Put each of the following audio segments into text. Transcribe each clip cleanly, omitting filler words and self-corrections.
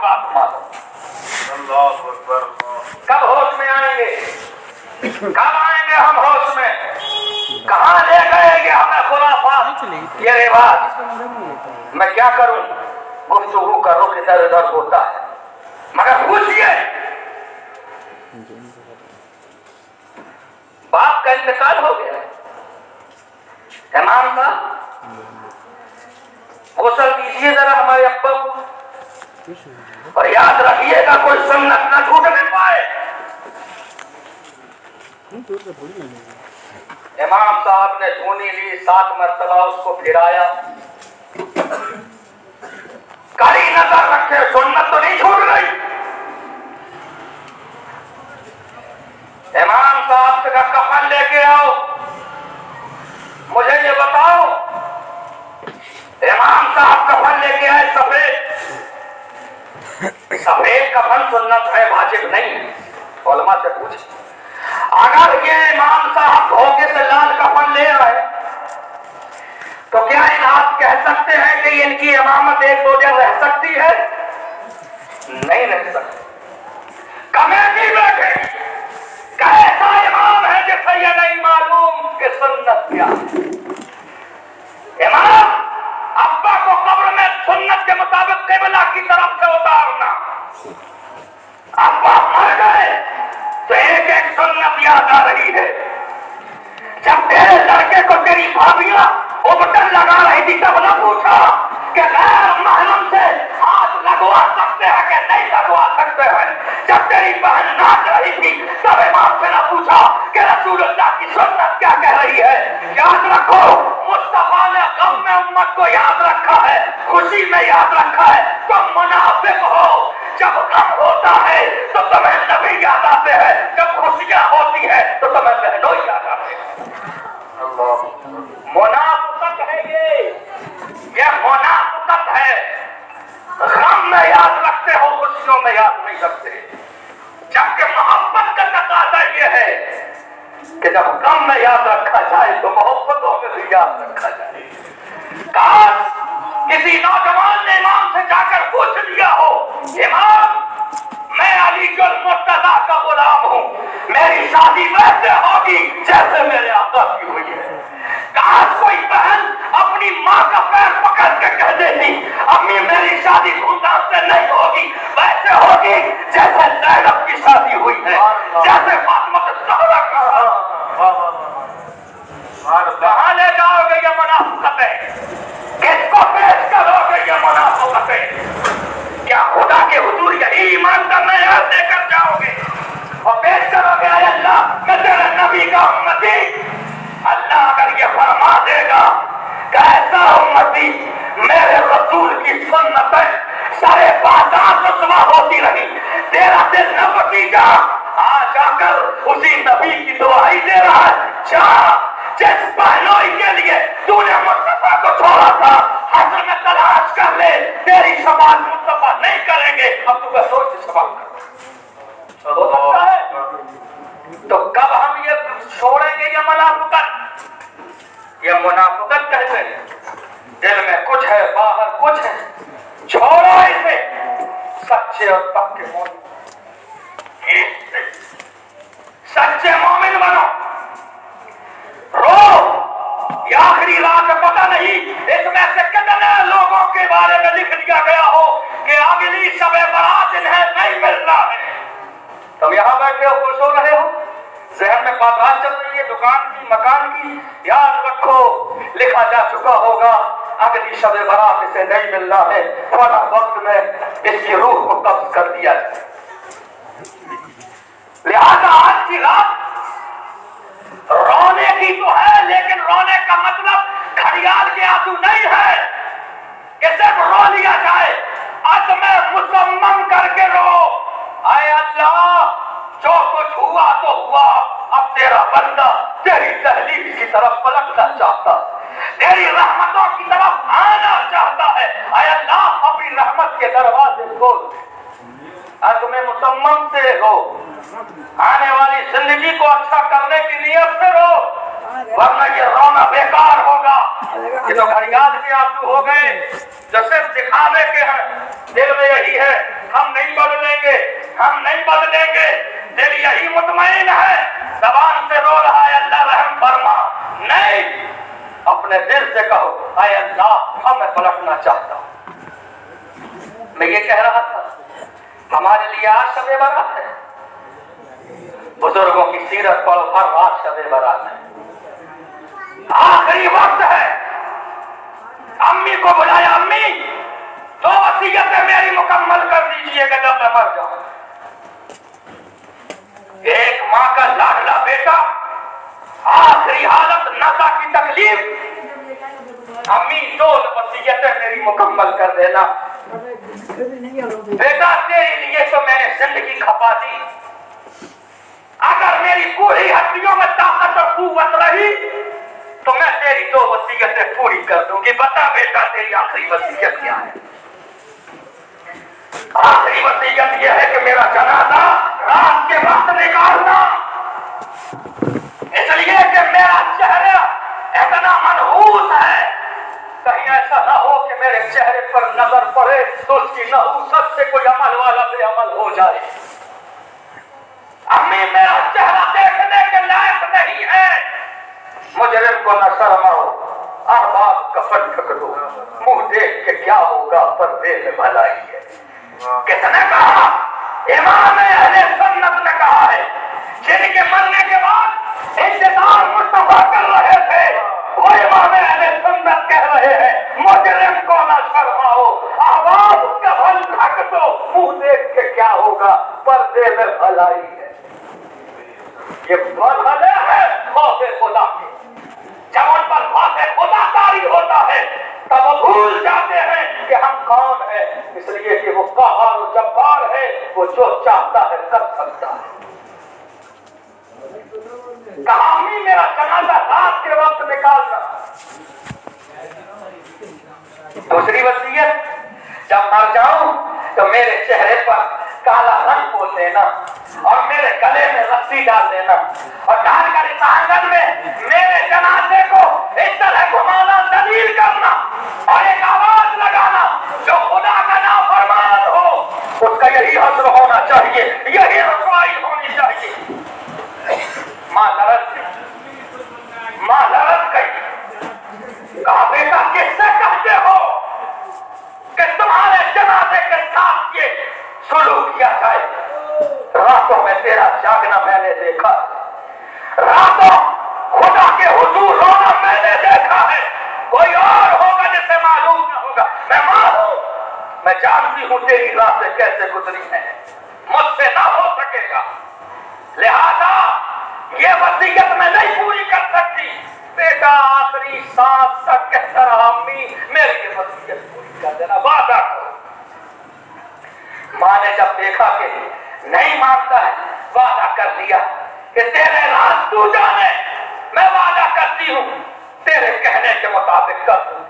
بات مانو. اللہ اکبر. کب ہوش میں آئیں گے؟ کب آئیں گے ہم ہوش میں؟ کہاں لے گئے گے ہمیں خرافات یہ رواج؟ میں کیا کروں؟ گفتگو کا رخ ادھر ادھر ہوتا ہے. مگر پوچھئے باپ کا انتقال ہو گیا. امام صاحب غسل دیجیے ذرا ہمارے ابا کو, اور یاد رکھیے گا کوئی سنت نہ چھوٹنے پائے. امام صاحب نے دھونی لی, 7 مرتبہ اس کو پھرایا. کڑی نظر رکھے سنت تو نہیں چھوٹ گئی. امام صاحب کا کفن لے کے آؤ. مجھے یہ بتاؤ, امام صاحب کفن لے کے آئے سفید. سفید کفن سنت ہے, واجب نہیں ہے. علماء سے پوچھ, اگر یہ امام صاحب دھوکے سے لال کفن لے آئے تو کیا آپ کہہ سکتے ہیں کہ ان کی امامت 1-2 دن رہ سکتی ہے؟ نہیں رہ سکتی. کمیٹی بیٹھے کیسا امام ہے جسے یہ نہیں معلوم کہ سنت کیا ہے. امام ابا کو قبر میں سنت کے مطابق قبلہ کی طرف سے اتارنا. ابا مر گئے تو ایک ایک سنت یاد آ رہی ہے. جب تیرے لڑکے کو تیری بھابیاں ابٹن لگا رہی تھی تب نہ پوچھا کہ غیر محرم سے ہاتھ لگوا سکتے ہیں کہ نہیں لگوا سکتے ہیں. جب تیری بہن ناچ رہی تھی تب امام سے نہ پوچھا کہ رسول اللہ کی سنت کیا کہہ رہی ہے. یاد رکھو, مصطفیٰ نے غم میں امت کو یاد رکھا ہے, خوشی میں یاد رکھا ہے. تم منافق ہو. جب غم ہوتا ہے تو تمہیں نبی یاد آتے ہیں, جب خوشیاں ہوتی ہیں تو تمہیں بہنوئی یاد آتے ہیں. منافقت ہے یہ منافقت ہے. غم میں یاد رکھتے ہو, خوشیوں میں یاد نہیں رکھتے. جبکہ محبت کا تقاضا یہ ہے کہ جب غم میں یاد رکھا جائے تو محبتوں میں بھی یاد رکھا جائے. کاش کسی نوجوان نے امام سے جا کر پوچھ لیا ہو, امام میں علی المرتضیٰ کا غلام ہوں, میری شادی ویسے ہوگی جیسے میرے آقا کی ہوئی ہے. کاش کوئی بہن اپنی ماں کا پیر پکڑ کے کہہ دیتی, امی میری شادی دھومدھام سے نہیں ہوگی, ویسے ہوگی جیسے زینب کی شادی ہوئی ہے, جیسے فاطمہ الزہرا کی. کہاں لے جاؤ گے یہ منافقت ہے؟ کس کو پیش کرو گے یہ منافقت ہے؟ کیا خدا کے حضور یہی ایمان کا معیار دے کر جاؤ گے اور پیش کرو گے اے اللہ میں تیرے نبی کا امتی؟ اللہ اگر یہ فرما دے گا کہ ایسا امتی میرے رسول کی سنت ہے, سارے بازار رسوا ہوتی رہی, تیرا دل نہ بچی جا, آج آ کر اسی نبی کی دعائی دے رہا ہے. جا جس بہنوئی کے لیے تو نے مصطفیٰ کو چھوڑا تھا, حشر میں تلاش کر لے, تیری شفاعت مصطفیٰ نہیں کریں گے. اب تو بس سوچ سے شفاعت ہو سکتا ہے. تو کب ہم یہ چھوڑیں گے یہ منافقت؟ یہ منافقت کہتے ہیں دل میں کچھ ہے باہر کچھ ہے. چھوڑو اسے, سچے اور پکے مومن, سچے مومن بنو. رو یہ آخری رات پتہ نہیں اس میں سے کتنے لوگوں کے بارے میں لکھ دیا گیا ہو کہ اگلی شب برات انہیں نہیں ملنا ہے. تم یہاں بیٹھے ہو, خوش ہو رہے ہو, ذہن میں بات چل رہی ہے دکان کی مکان کی. یاد رکھو لکھا جا چکا ہوگا اگلی شب برات اسے نہیں ملنا ہے, تھوڑا وقت میں اس کی روح کو قبض کر دیا جائے. لہذا آج کی رات رونے کی تو ہے, لیکن رونے کا مطلب گھڑیال کے آنسو نہیں ہے کہ صرف رو لیا جائے. عزم مصمم کر کے رو, اے اللہ جو کچھ ہوا تو ہوا, اب تیرا بندہ تیری تحلیل کی طرف پلٹنا چاہتا, تیری رحمتوں کی طرف آنا چاہتا ہے. اے اللہ اپنی رحمت کے دروازے کھول. عزم مصمم سے ہو, آنے والی زندگی کو اچھا کرنے کی نیت سے رو, ورنہ یہ رونا بیکار ہوگا. یہ تو گھڑیال کے آنسو ہو گئے جو صرف دکھانے کے ہیں, دل میں یہی ہے ہم نہیں بدلیں گے، ہم نہیں بدلیں گے. دل یہی مطمئن ہے، زبان سے رو رہا ہے اللہ رحم فرما. نہیں، اپنے دل سے کہو اے اللہ اب میں پلٹنا چاہتا ہوں. میں یہ کہہ رہا تھا ہمارے لیے آج شب برات ہے. بزرگوں کی سیرت پڑھو، ہر رات شب برات ہے. آخری وقت ہے. امی کو بلایا، امی 2 وصیتیں میری مکمل کر دیجئے گا جب میں مر جاؤں. ایک ماں کا لاڈلا بیٹا، آخری حالت نزا کی تکلیف. امی 2 وصیتیں میری مکمل کر دینا. بیٹا تیرے لیے تو میں نے زندگی کھپا دی، اگر میری پوری ہڈیوں میں طاقت اور قوت رہی تو میں تیری 2 وصیتیں پوری کر دوں گی. بتا بیٹا تیری آخری وصیت کیا ہے؟ آخری وصیت یہ ہے کہ میرا جنازہ رات کے وقت نکالنا، اس لیے کہ میرا چہرہ اتنا منحوس ہے، کہیں ایسا نہ ہو کہ میرے چہرے پر نظر پڑے تو اس کی نحوست سے کوئی عمل والا بے عمل ہو جائے. امی میرا چہرہ دیکھنے کے لائق نہیں ہے. مجرم کو نہ شرماؤ، احباب کفن ڈھک دو، منہ دیکھ کے کیا ہوگا پردے میں بھلائی ہے. کس نے کہا؟ امام اہل سنت نے کہا ہے، جن کے مرنے کے بعد انتظار مصطفیٰ کر رہے تھے، وہ امام اہل سنت کہہ رہے ہیں مجرم کو نہ شرماؤ، احباب کفن ڈھک دو، منہ دیکھ کے کیا ہوگا پردے میں بھلائی ہے. یہ مرحلے ہے خوف خدا کے. جب ان پر خوف خدا طاری ہوتا ہے تب وہ بھول جاتے ہیں کہ ہم کون ہیں، اس لیے کہ وہ قہار و جبار ہے، وہ جو چاہتا ہے کر سکتا ہے. کہانی میرا جنازہ رات کے وقت نکالنا. دوسری وصیت، جب مر جاؤں تو میرے چہرے پر کالا رنگ پوش دینا اور میرے گلے میں رسی ڈال دینا اور ڈال کر اس آنگن میں میرے جنازے کو اس طرح گھمانا، دلیل کرنا اور ایک آواز لگانا جو خدا کا نافرمان ہو اس کا یہی حشر ہونا چاہیے، یہی رسوائی ہونی چاہیے. ماں لڑت گئی، کہا بیٹا کس سے کہتے ہو کہ تمہارے جنازے کے ساتھ یہ سلوک کیا جائے؟ راتوں میں تیرا جاگنا میں نے دیکھا، راتوں خدا کے حضور رونا میں نے دیکھا ہے. کوئی اور ہوگا جسے معلوم نہ ہوگا. میں ماں ہوں، میں جانتی ہوں تیری راتیں کیسے گزری ہیں، مجھ سے نہ ہو سکے گا، لہذا یہ وصیت میں نہیں پوری کر سکتی. بیٹا آخری سانس تک کہتا رہا امی میری یہ وصیت پوری کر دینا، وعدہ کرو. ماں نے جب دیکھا کہ نہیں مانتا ہے وعدہ کر دیا کہ تیرے راز تو جانے، میں وعدہ کرتی ہوں تیرے کہنے کے مطابق کر دوں.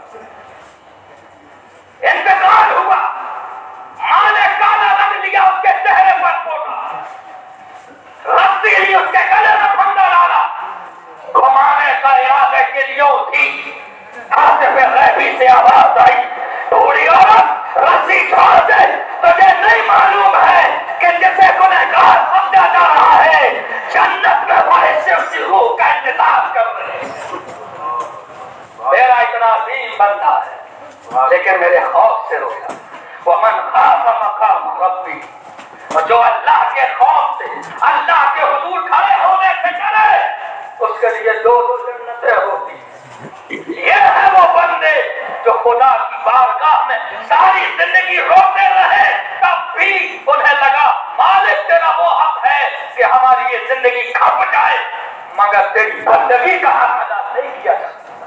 انتقال ہوا، ماں نے کالا رنگ لیا اس کے چہرے پر پوٹا، رسی لی اس کے گلے میں پھندا ڈالا، گھمانے کا ارادے کے لیے اٹھی، ہاتھ پہ غیبی سے آواز آئی تھوڑی عورت رسی چھوڑ دے، تجھے نہیں معلوم ہے کہ جسے گنہگار سمجھا جا رہا ہے جنت میں فرشتے اس کی روح کا انتظار کر رہے ہیں. میرا اتنا عظیم بندہ ہے لیکن میرے خوف سے رویا. ومن خاف مقام ربی، اور جو اللہ کے خوف سے اللہ کے حضور کھڑے ہونے سے ڈرے اس کے لیے 2 جنتیں ہوتی. یہ ہے وہ بندے جو خدا کی بارگاہ میں ساری زندگی روتے رہے تب بھی انہیں لگا مالک تیرا وہ حق ہے کہ ہماری یہ زندگی کھپ جائے مگر تیری بندگی کا حق ادا نہیں کیا جا سکتا.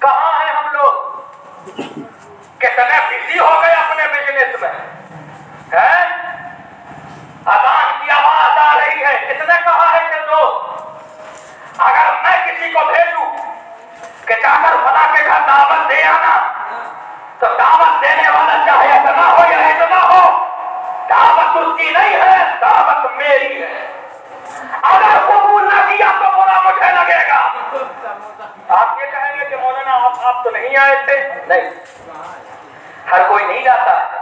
کہاں ہیں ہم لوگ؟ کتنے بزی ہو گئے اپنے بزنس میں ہیں؟ اذان کی آواز آ رہی ہے، کتنے کہا ہے کہ لوگ اگر میں کسی کو بھیجوں کہ جا کر خدا کے گھر دعوت دے آنا تو دعوت دینے والا چاہے اتنا ہو یا اتنا ہو دعوت اس کی نہیں ہے، دعوت میری ہے. اگر قبول نہ کیا تو برا مجھے لگے گا. آپ یہ کہیں گے کہ مولانا آپ تو نہیں آئے تھے. نہیں، ہر کوئی نہیں جاتا ہے.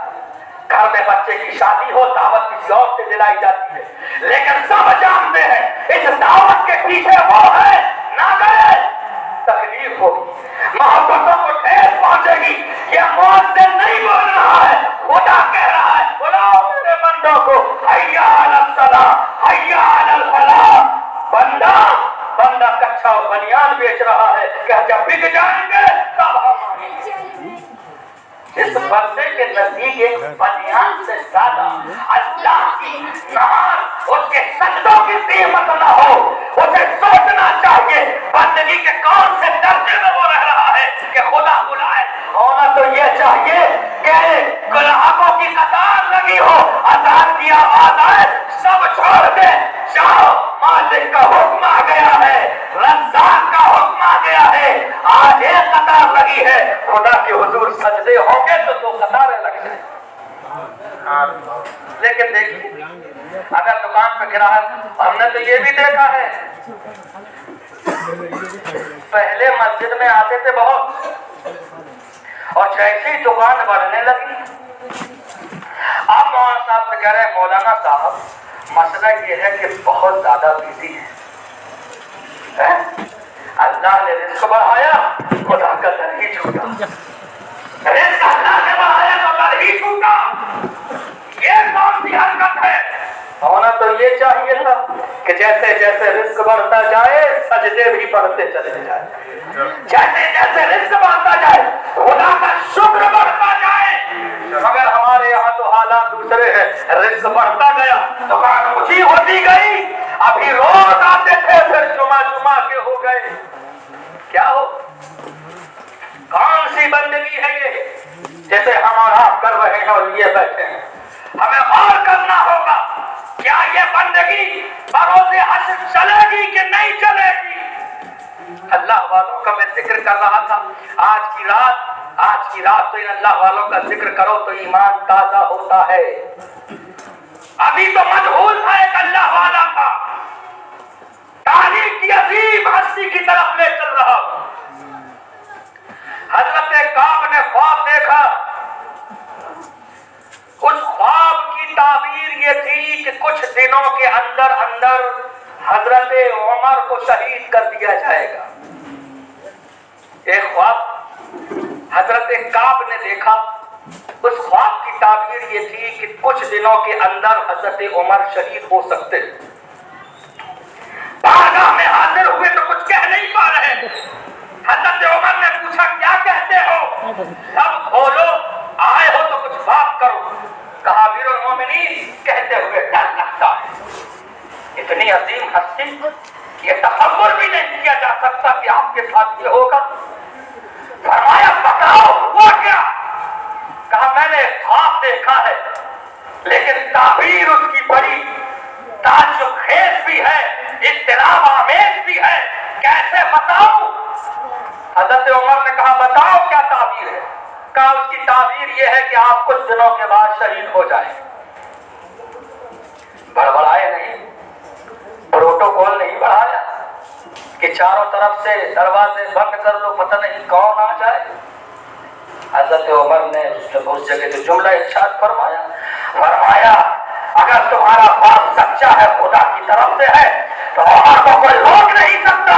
گھر میں بچے کی شادی ہو دعوت کسی اور سے دلائی جاتی ہے, لیکن سب جانتے ہیں اس دعوت کے پیچھے وہ ہے نہ گئے تکلیف ہوگی, محبتوں کو ٹھیس پہنچے گی. یہ موت سے نہیں بول رہا ہے, خدا کہہ رہا ہے بلاؤ میرے بندوں کو, حیا علی الصلاۃ حیا علی الفلاح. بندہ کچا اور بنیان بیچ رہا ہے کہ جب بک جائیں گے تب ہم آئیں گے. جس بندے کے نزدیک ایک بنیان سے زیادہ اللہ کی نماز اس کے سجدوں کی قیمت نہ ہو, اسے سوچنا چاہیے بندگی کے کون سے درجے میں وہ رہ رہا ہے کہ خدا بلائے. ہونا تو یہ چاہیے کہ گراہکوں کی قطار لگی ہو, اذان کی آواز آئے سب چھوڑ دے جاؤ, مالک کا حکم آ گیا ہے, رزاق کا حکم آ گیا ہے, آج ایک قطار لگی ہے, خدا کے حضور سجدے ہوں گے تو دو قطاریں لگ جائیں. لیکن دیکھیے اگر دکان پہ گراہک, ہم نے تو یہ بھی دیکھا ہے پہلے مسجد میں آتے تھے بہت, اور جیسی دکان بڑھنے لگی اب مولانا صاحب سے کہہ رہے ہیں مولانا صاحب مسئلہ یہ ہے کہ بہت زیادہ بزی ہے, اللہ نے رزق بڑھایا خدا کا در ہی چھوٹا, رزق اللہ نے بڑھایا تو در ہی چھوٹا. یہ کون سی حرکت ہے؟ ہونا تو یہ چاہیے تھا کہ جیسے جیسے رزق بڑھتا جائے سجدے بھی بڑھتے چلے جائیں, جیسے جیسے رزق بڑھتا جائے خدا کا شکر بڑھتا جائے. مگر ہمارے یہاں تو حالات دوسرے ہیں, رزق بڑھتا گیا دکان اونچی ہوتی گئی, ابھی روز آتے تھے پھر جمعہ کے ہو گئے. کیا ہو, کون سی بندگی ہے یہ جیسے ہم اور آپ کر رہے ہیں اور یہ بیٹھے ہیں؟ ہمیں غور کرنا ہوگا کیا یہ بندگی بروز حشر چلے گی کہ نہیں چلے گی. اللہ والوں کا میں ذکر کر رہا تھا, آج کی رات تو ان اللہ والوں کا ذکر کرو تو ایمان تازہ ہوتا ہے. ابھی تو مجہول تھا ایک اللہ والا تھا, تاریخ کی عظیم ہستی کی طرف لے چل رہا ہوں. حضرت کعب نے خواب دیکھا, اس خواب کی تعبیر یہ تھی کہ کچھ دنوں کے اندر حضرت عمر کو شہید کر دیا جائے گا. ایک خواب حضرت کعب نے دیکھا, اس خواب کی تعبیر یہ تھی کہ کچھ دنوں کے اندر حضرت عمر شہید ہو سکتے. بارگاہ میں حاضر ہوئے تو کچھ کہہ نہیں پا رہے. حضرت عمر نے پوچھا کیا کہتے ہو؟ سب کھولو, آئے ہو تو کچھ بات کرو. کہا امیر المومنین کہتے ہوئے ڈر لگتا ہے, اتنی عظیم ہستی یہ تصور بھی نہیں کیا جا سکتا کہ آپ کے ساتھ یہ ہوگا. فرمایا بتاؤ ہوا کیا؟ کہا میں نے خواب دیکھا ہے لیکن تعبیر اس کی بڑی تعجب خیز بھی ہے, اضطراب آمیز بھی ہے, کیسے بتاؤں؟ حضرت عمر نے کہا بتاؤ کیا تعبیر ہے. کہا اس کی تعبیر یہ ہے کہ آپ کچھ دنوں کے بعد شہید ہو جائیں. بڑبڑائے نہیں, پروٹوکول نہیں بڑھایا کہ چاروں طرف سے دروازے بند کر دو پتہ نہیں کون آ جائے. حضرت عمر نے اس جگہ سے جملہ ارشاد فرمایا اگر تمہارا خواب سچا ہے خدا کی طرف سے ہے تو عمر کو کوئی روک نہیں سکتا,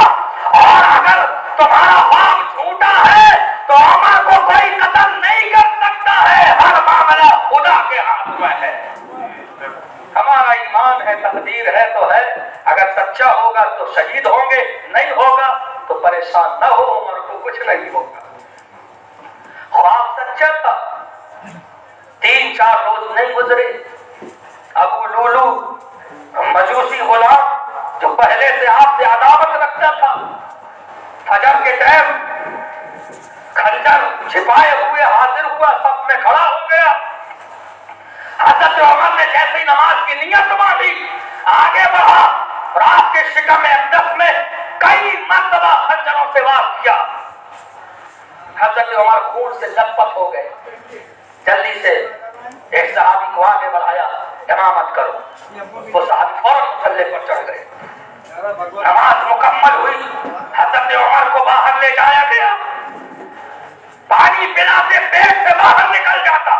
اور اگر تمہارا خواب جھوٹا ہے تو عمر کو کوئی قتل نہیں کر سکتا ہے. ہر معاملہ خدا کے ہاتھ میں ہے. ہمارا ایمان ہے, تقدیر ہے تو ہے, اگر سچا ہوگا تو شہید ہوں گے, نہیں ہوگا تو پریشان نہ ہو, عمر کو کچھ نہیں ہوگا. خواب سچا تھا, 3-4 روز نہیں گزرے, ابو لولو مجوسی غلام جو پہلے سے آپ سے عداوت رکھتا تھا, فجر کے ٹائم خنجر چھپائے ہوئے حاضر ہوا, سب میں کھڑا ہو گیا. حضرت عمر نے جیسے نماز کی نیت باندھی آگے بڑھا, رات کے شکم اقدس میں کئی مرتبہ خنجروں سے وار کیا. حضرت عمر خون سے لت پت ہو گئے. جلدی سے ایک صحابی کو آگے بڑھایا, امامت کرو. وہ صحابی فوراً مسلح پر چڑھ گئے. نماز مکمل ہوئی, حضرت عمر کو باہر لے جایا گیا. پانی پلاتے پیٹ سے باہر نکل جاتا.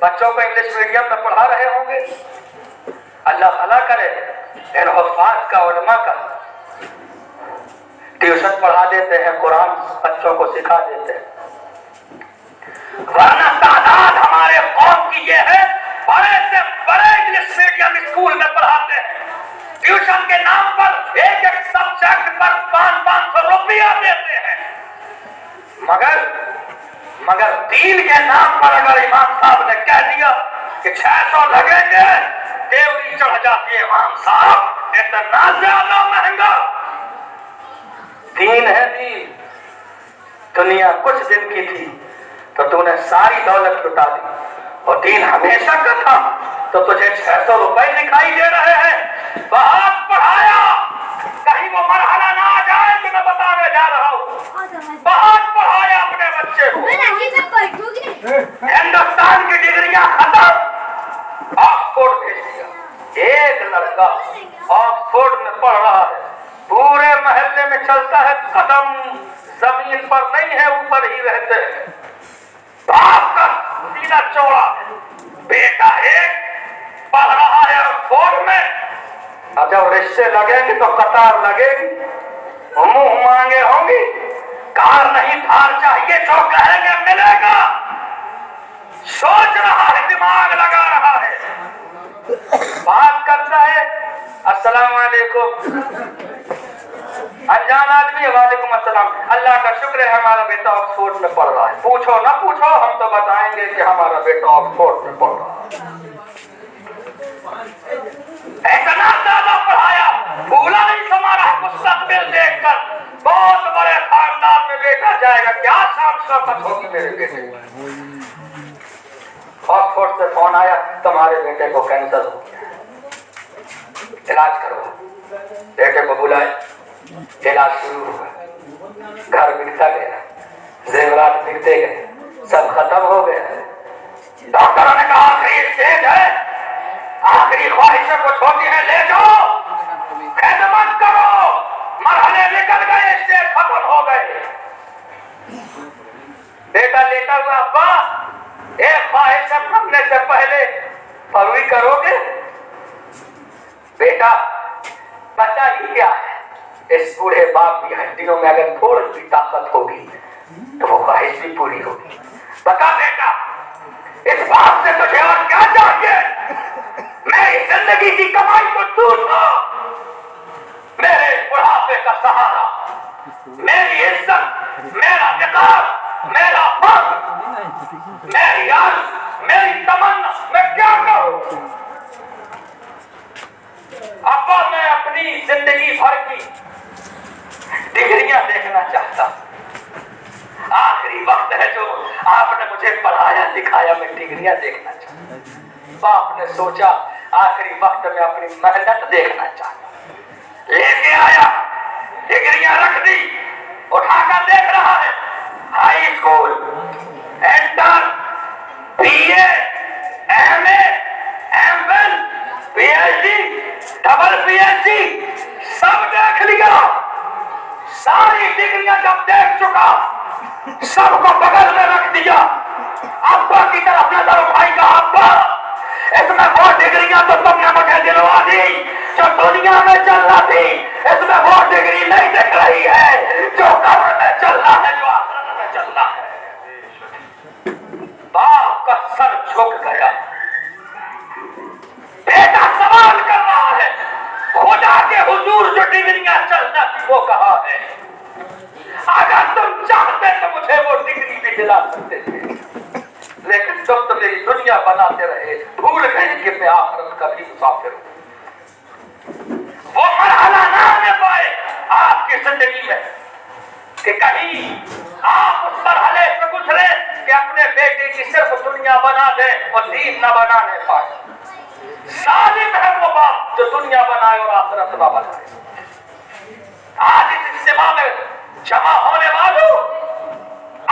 بچوں کو انگلش میڈیم میں پڑھا رہے ہوں گے، اللہ بھلا کرے، ان حفاظ کا، علماء کا ٹیوشن پڑھا دیتے ہیں، قرآن بچوں کو سکھا دیتے ہیں۔ ورنہ تعداد ہمارے قوم کی یہ ہے، بڑے سے بڑے انگلش میڈیم اسکول میں پڑھاتے ہیں، ٹیوشن کے نام پر ایک ایک سبجیکٹ پر 500 روپیہ دیتے ہیں، مگر دین کے نام پر اگر امام صاحب نے کہہ دیا کہ 600 لگیں گے، دیوری چڑھ جاتی ہے امام صاحب، اتنا زیادہ مہنگا۔ دین ہے دین، دنیا کچھ دن کی تھی تو تو نے ساری دولت لٹا دی، اور دین ہمیشہ کا تھا تو تجھے 600 روپے دکھائی دے رہے ہیں۔ بہت پڑھایا، کہیں وہ مرحلہ نہ آ جائے کہ میں بتانے جا رہا ہوں، بہت پڑھایا اپنے بچے کو، ہندوستان کی ڈگریاں ختم، آکسفورڈ بھیج دیا۔ ایک لڑکا آکسفورڈ میں پڑھ رہا ہے، پورے محلے میں چلتا ہے، قدم زمین پر نہیں ہے، اوپر ہی رہتے ہیں، باپ کا سینہ چوڑا، بیٹا ایک پڑھ رہا ہے آکسفورڈ میں، اور جب رشتے لگیں گے تو قطار لگے گی، منہ مانگے ہوں گی، کار نہیں تھار چاہیے، جو کہیں گے ملے گا، سوچ رہا ہے، دماغ لگا رہا ہے، بات کرتا ہے، السلام علیکم، انجان آدمی، وعلیکم السلام، اللہ کا شکر ہے ہمارا بیٹا آکسفورڈ میں پڑھ رہا ہے، پوچھو نہ پوچھو، ہم تو بتائیں گے کہ ہمارا بیٹا آکسفورڈ میں پڑھ رہا ہے۔ اتنا زیادہ پڑھایا، بھولا نہیں ہمارا مستقبل دیکھ کر، بہت بڑے خاندان میں بیٹا جائے گا، کیا شان شوکت ہوگی میرے بیٹے کو۔ آکسفورڈ سے فون آیا، تمہارے بیٹے کو کینسر ہو گیا، علاج کرو۔ بیٹے کو بلائے، علاج شروع ہوا، گھر بکتا گیا، زیورات بکتے گئے، سب ختم ہو گیا۔ ڈاکٹروں نے کہا آخری اسٹیج ہے، آخری خواہشیں کچھ ہوتی ہیں، لے جاؤ، خدمت کرو، مرحلے نکل گئے، اسٹیج ختم ہو گئے۔ بیٹا لیٹا ہوا، ابا ایک خواہش مرنے سے پہلے پوری کرو گے؟ بیٹا بچہ ہی کیا ہے، اس بوڑھے باپ کی ہڈیوں میں اگر تھوڑی سی طاقت ہوگی تو وہ خواہش بھی پوری ہوگی۔ بتا بیٹا، اس بات سے تجھے اور کیا چاہیے؟ میری زندگی کی کمائی کو تو تھا، میرے بڑھاپے کا سہارا، میری عزت، میرا نقاب، میرا فخر، میری عرض، میری تمنا، میں کیا کروں؟ ابا میں اپنی زندگی بھر کی ڈگریاں دیکھنا چاہتا ہوں، آخری وقت ہے جو آپ نے مجھے پڑھایا لکھایا، میں ڈگریاں دیکھنا چاہتا ہوں۔ باپ نے سوچا آخری وقت میں اپنی محنت دیکھنا چاہتا، لے کے آیا، ڈگریاں رکھ دی، اٹھا کر دیکھ رہا ہے، high school, inter, B A, M A, M L, P H D, double P H D, سب دیکھ لیا، ساری ڈگریاں جب دیکھ چکا، سب کو بغل میں رکھ دیا، ابا کی طرف نظر اٹھائی کا، ابا اس میں وہ ڈگریاں تو تم نے مجھے دلوا دی جو دنیا میں چلنا تھی، اس میں وہ ڈگری نہیں دکھ رہی ہے جو قبر میں چلنا ہے، جو آخرت میں چلنا ہے۔ باپ کا سر جھک گیا، بیٹا سوال کر رہا ہے، خدا کے حضور جو ڈگریاں چلنا تھی وہ کہاں ہے؟ اگر تم چاہتے تو مجھے وہ ڈگری بھی دلا سکتے تھے، لیکن تم تو میری دنیا بناتے رہے، بھول گئے کہ میں آخرت کا بھی مسافر ہوں۔ وہ مرحلہ نہ آنے پائے آپ کی زندگی میں کہ کہیں آپ اس مرحلے سے گزرے کہ اپنے بیٹے کی صرف دنیا بنا دیں اور دین نہ بنانے پائے۔ ظالم ہے وہ باپ جو دنیا بنائے اور آخرت نہ بنائے۔ آج اس اجتماع میں جمع ہونے والوں،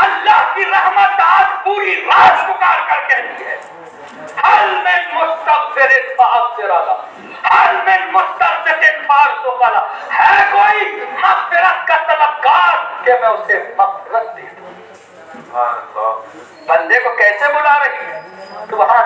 اللہ کی رحمت آج پوری رات پکار کر کہتی ہے، حل من مستغفر فاغفر له، حل من مسترزق فارزق له، ہے کوئی مغفرت کا طلبگار کہ میں اسے مغفرت دے دوں۔ بندے کو کیسے بلا رہی ہے؟ سبحان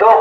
2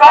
100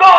2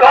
2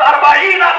40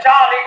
40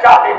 40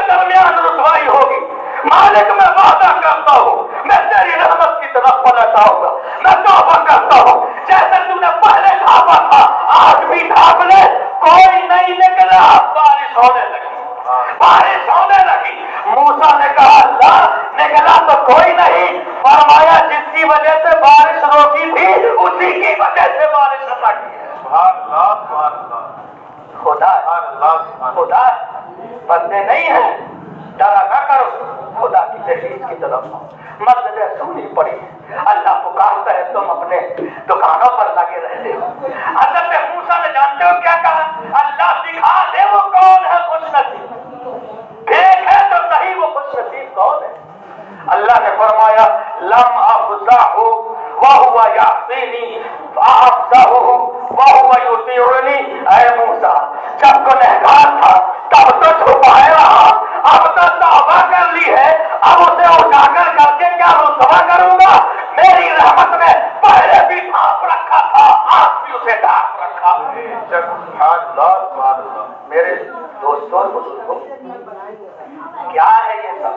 کے درمیان رسوائی ہوگی. مالک میں وعدہ کرتا ہوں میں تیری رحمت کی طرف پلٹ آؤں گا. میں توبہ کرتا ہوں جیسے تو نے پہلے ڈھانپا تھا آج بھی ڈھانپ لے. کوئی نہیں نکلا. بارش ہونے لگی. بارش ہونے لگی. موسیٰ نے کہا اللہ نکلا تو کوئی نہیں. فرمایا جس کی وجہ سے بارش روکی تھی اسی کی وجہ سے بارش رکی ہے. خدا خدا بندے نہیں ہیں. ڈرا نہ کرو. خدا کی تحریر کی طرف مسجدیں سنی پڑی. اللہ پکارتا ہے تم اپنے دکانوں پر لگے رہتے ہو. حضرت موسیٰ نے جانتے ہو کیا کہا؟ اللہ دکھا دے وہ کون ہے خوش نصیب. دیکھے تو صحیح وہ خوش نصیب کون ہے. اللہ نے فرمایا لم افزعہ وہو یعصینی فافزعہ وہو یطیعنی. اے موسیٰ جب گنہگار تھا تب تو چھپائے رہا, اب تو توبہ کر لی ہے, اب اسے اجاگر کر کے کیا رسوا کروں گا. میری رحمت نے پہلے بھی ڈھانپ رکھا تھا آج بھی اسے ڈھانپ رکھا. میرے دوستوں بزرگوں کیا ہے یہ سب؟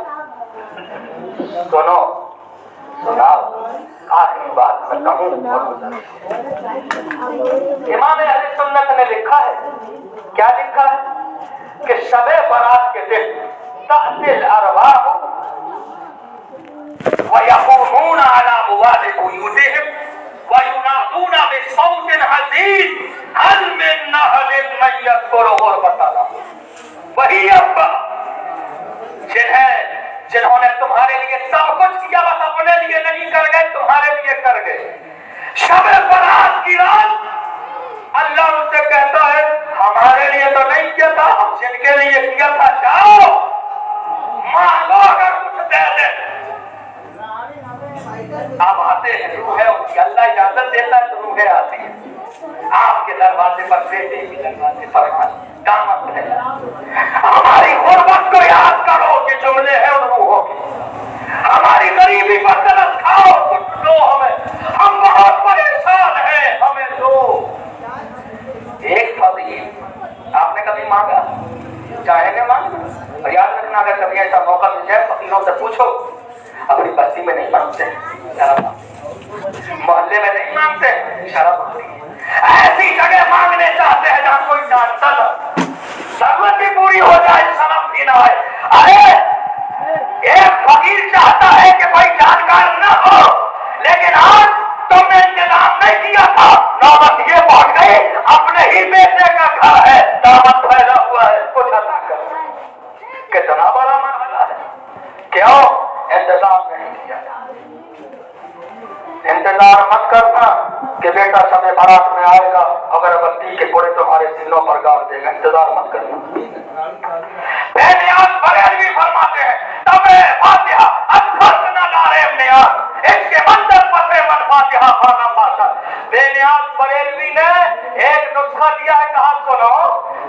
سنو سناؤ. آخری بات میں کہوں. امام اہل سنت نے لکھا ہے. کیا لکھا ہے؟ کہ شب برات کے دن تأتی الارواح ويقومون على ابواب بيوتهم وينادون بصوت عظيم هل من احد من يذكر غربتنا. وہی ابا جنہوں نے تمہارے لیے سب کچھ کیا بس اپنے لیے نہیں کر گئے, تمہارے لیے کر گئے. شب برات کی رات اللہ ان سے کہتا ہے ہمارے لیے تو نہیں کیا تھا, ہم جن کے لیے کیا تھا جاؤ مانگو اگر کچھ دے دے. آپ آتے ہیں روحیں ان کی اللہ اجازت دیتا ہے تو روحیں آتی ہیں آپ کے دروازے پر, بیٹے کے دروازے پر دامت ہے. ہماری غربت کو یاد کرو کہ جملے ہیں ان روحوں کے. ہماری غریبی پر ترس کھاؤ کچھ دو ہمیں, ہم بہت پریشان ہیں ہمیں دو. ایک فقیر آپ نے کبھی مانگا چاہے نے مانگا. اور یاد رکھنا اگر کبھی ایسا موقع مل جائے فقیروں سے پوچھو اپنی بستی میں نہیں مانگتے شرم, محلے میں نہیں مانگتے شرم آتی ہے. ایسی جگہ مانگنے چاہتے ہیں جہاں کوئی جانتا تھا, ضرورت بھی پوری ہو جائے شرم بھی نہ آئے. ارے ایک فقیر چاہتا ہے کہ کوئی جانکار نہ ہو, لیکن آج تم نے انتظام نہیں کیا تھا, نوبت یہ پہنچ گئی اپنے ہی بیٹے کا گھر ہے, دعوت پھیلا ہوا ہے, کچھ عطا کر. کتنا بڑا مرحلہ ہے. کیوں انتظام نہیں کیا؟ انتظار مت کرنا کہ بیٹا سب برات میں آئے گا اگر بستی کے کوڑے تمہارے سینوں پر گاڑ دے گا. انتظار مت کرنا. بینیاز بریلوی فرماتے ہیں تب فاتحہ اکثر نہ دارے نیاز اس کے منظر پتے من فاتحہ خانہ پاسا. بینیاز بریلوی نے ایک نسخہ دیا ہے, کہا سنو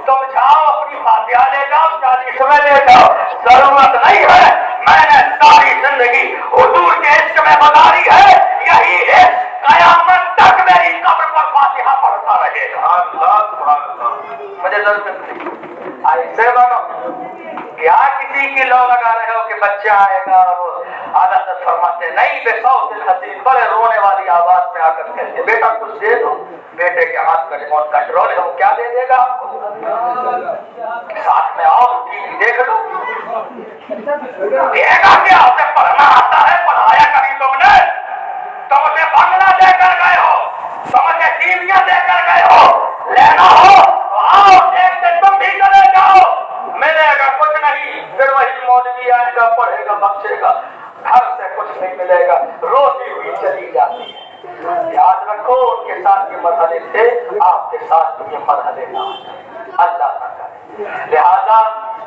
تم جاؤ اپنی فاتحہ لے جاؤ 40 میں لے جاؤ, ضرورت نہیں ہے. میں نے ساری زندگی حضور کے عشق میں گزاری ہے, یہی عشق قیامت تک میری قبر پر فاتحہ پڑھتا رہے گا. مجھے ضرورت ایسے بنو کیا کسی کی لو لگا رہے ہو کہ بچہ آئے گا. حضرت فرماتے نہیں بے صوت الحسین بڑے رونے والی آواز میں آ کر کہتے بیٹا کچھ دے دو. بیٹے کے ہاتھ کا ریموٹ کنٹرول ہے, وہ کیا دے دے گا آپ کو؟ ساتھ میں آؤ ٹی وی دیکھ لو. دے گا کیا؟ اسے پڑھنا آتا ہے, پڑھایا کبھی تم نے؟ تم اسے بنگلہ دے کر گئے ہو, تم اسے ٹیویاں دے کر گئے ہو, لینا ہو آؤ ایک دن تم بھی چلے جاؤ, ملے گا کچھ نہیں. پھر وہی مولوی آئے گا, پڑھے گا, بخشے گا, گھر سے کچھ نہیں ملے گا, روتی ہوئی چلی جاتی ہے. یاد رکھو ان کے ساتھ یہ مرحلے تھے, آپ کے ساتھ یہ مرحلے نہ اللہ نہ کرے. لہذا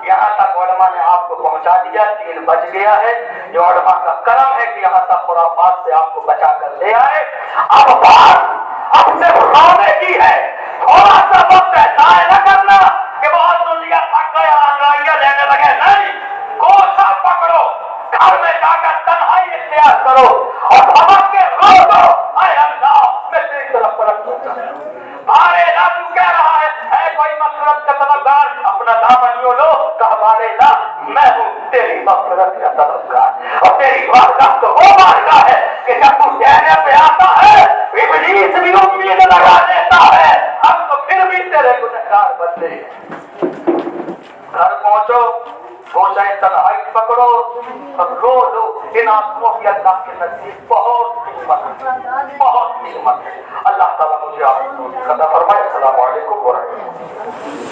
یہاں تک علماء نے آپ کو پہنچا دیا, 3 بج گیا ہے. جو علماء کا کرم ہے کہ یہاں تک خرافات سے آپ کو بچا کر لے آئے. اب بات اب صرف رونے کی ہے, تھوڑا سا وقت ضائع نہ کرنا کہ بہت سن لیا تھک گیا انگڑائیاں لینے لگے. نہیں, کوسا پکڑو, گھر میں جا کر تنہائی اختیار کرو اور سمجھ کے رو دو اے اللہ میں تیری طرف پلٹ جاتا ہوں. بارے لا تو کہہ رہا ہے کوئی مسلط کا طلبگار اپنا دامن یوں لو کہ بارے لا میں مغفرت کا طلب کر. اور تیری بارگاہ تو وہ بارگاہ ہے کہ جب تو کہنے پہ آتا ہے ابلیس بھی امید لگا دیتا ہے ہم تو پھر بھی تیرے گنہگار بندے. گھر پہنچو گوشۂ تنہائی پکڑو اور رو لو. ان آنسوؤں کی اللہ کے نزدیک بہت قیمت ہے, بہت قیمت ہے. اللہ تعالیٰ مجھے آپ کو عطا فرمائے. السلام علیکم ورحمۃ اللہ.